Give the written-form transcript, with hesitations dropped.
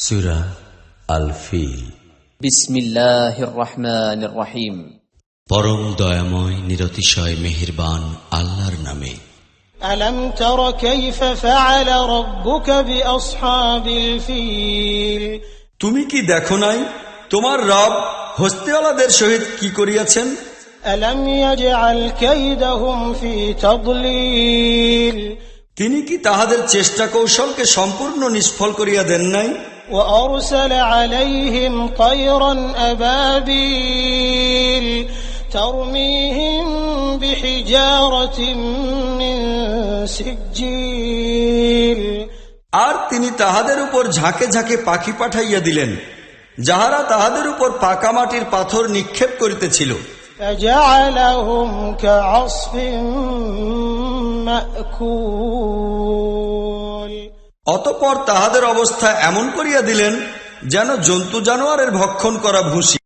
সূরা আল feel. বিসমিল্লাহির রহমানির রহিম। পরম দয়াময় নিরতিশয় মেহেরবান আল্লাহর নামে। আলম তারা কাইফা ফাআলা রাব্বুকা বিআসহাবিল ফিল। তুমি কি দেখো নাই তোমার রব হস্তিওয়ালাদের সহিত কি করিয়াছেন? আলম ইয়াজআল কাইদাহুম ফি তাদলিল। তিনি কি তাহাদের চেষ্টা কৌশলকে সম্পূর্ণ নিষ্ফল করিয়া দেন নাই? وأرسل عليهم طيرا أبابيل ترميهم بحجارة من سجيل। আর তিনি তাহাদের উপর ঝাঁকে ঝাঁকে পাখি পাঠাইয়া দিলেন, যাহারা তাহাদের উপর পাকা মাটির পাথর নিক্ষেপ করিতেছিল। فجعلهم كعصف مأكول। অতঃপর তাহাদের অবস্থা এমন করিয়া দিলেন যেন জন্তু জানোয়ারের ভক্ষণ করা ভুসি।